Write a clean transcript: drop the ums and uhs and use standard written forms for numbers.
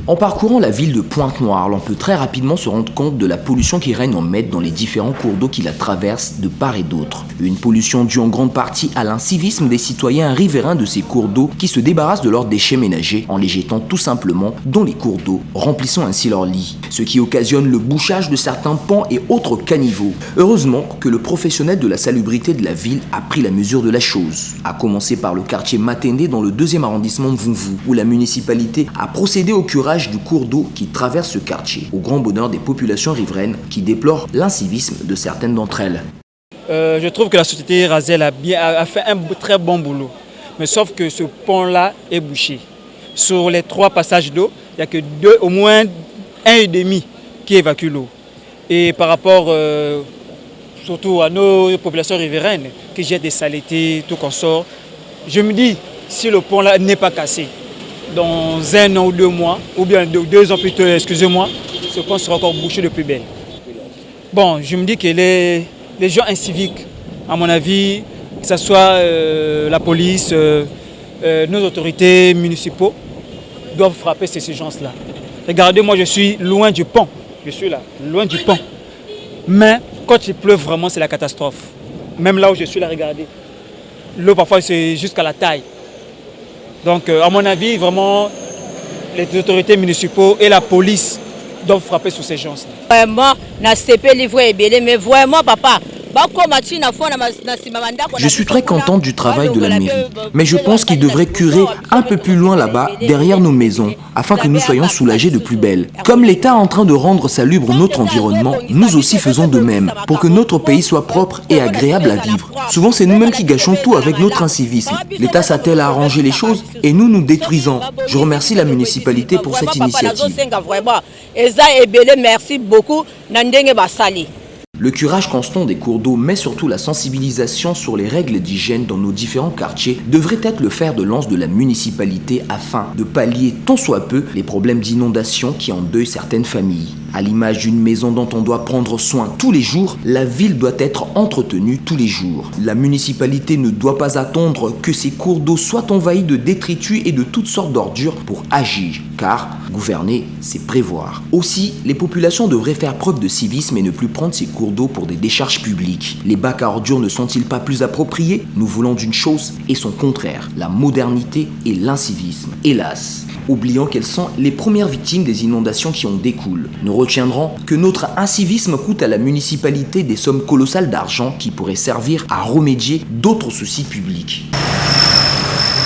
En parcourant la ville de Pointe-Noire, l'on peut très rapidement se rendre compte de la pollution qui règne en maître dans les différents cours d'eau qui la traversent de part et d'autre. Une pollution due en grande partie à l'incivisme des citoyens riverains de ces cours d'eau qui se débarrassent de leurs déchets ménagers en les jetant tout simplement dans les cours d'eau, remplissant ainsi leurs lits, ce qui occasionne le bouchage de certains pans et autres caniveaux. Heureusement que le professionnel de la salubrité de la ville a pris la mesure de la chose, à commencer par le quartier Matendé dans le 2e arrondissement de Vunvu, où la municipalité a procédé au curage du cours d'eau qui traverse ce quartier, au grand bonheur des populations riveraines qui déplorent l'incivisme de certaines d'entre elles. Je trouve que la société Razel a fait un très bon boulot, mais sauf que ce pont-là est bouché. Sur les 3 passages d'eau, il n'y a que au moins 1,5 qui évacue l'eau. Et par rapport surtout à nos populations riveraines qui jettent des saletés, tout qu'on sort, je me dis, si le pont-là n'est pas cassé, dans 1 an ou 2 mois, ou bien 2 ans plutôt, excusez-moi, ce pont sera encore bouché de plus belle. Bon, je me dis que les gens inciviques, à mon avis, que ce soit la police, nos autorités municipaux, doivent frapper ces gens-là. Regardez, moi je suis loin du pont, je suis là, loin du pont. Mais quand il pleut vraiment, c'est la catastrophe. Même là où je suis là, regardez. L'eau parfois c'est jusqu'à la taille. Donc à mon avis, vraiment, les autorités municipaux et la police doivent frapper sur ces gens-là. Vraiment, mais vraiment, papa. Je suis très contente du travail de la mairie, mais je pense qu'ils devraient curer un peu plus loin là-bas, derrière nos maisons, afin que nous soyons soulagés de plus belle. Comme l'État est en train de rendre salubre notre environnement, nous aussi faisons de même, pour que notre pays soit propre et agréable à vivre. Souvent, c'est nous-mêmes qui gâchons tout avec notre incivisme. L'État s'attelle à arranger les choses et nous nous détruisons. Je remercie la municipalité pour cette initiative. Merci beaucoup. Le curage constant des cours d'eau, mais surtout la sensibilisation sur les règles d'hygiène dans nos différents quartiers devrait être le fer de lance de la municipalité afin de pallier tant soit peu les problèmes d'inondation qui endeuillent certaines familles. À l'image d'une maison dont on doit prendre soin tous les jours, la ville doit être entretenue tous les jours. La municipalité ne doit pas attendre que ces cours d'eau soient envahis de détritus et de toutes sortes d'ordures pour agir, car gouverner, c'est prévoir. Aussi, les populations devraient faire preuve de civisme et ne plus prendre ces cours d'eau pour des décharges publiques. Les bacs à ordures ne sont-ils pas plus appropriés? Nous voulons d'une chose et son contraire, la modernité et l'incivisme. Hélas, oubliant quelles sont les premières victimes des inondations qui en découlent. Nous retiendrons que notre incivisme coûte à la municipalité des sommes colossales d'argent qui pourraient servir à remédier d'autres soucis publics.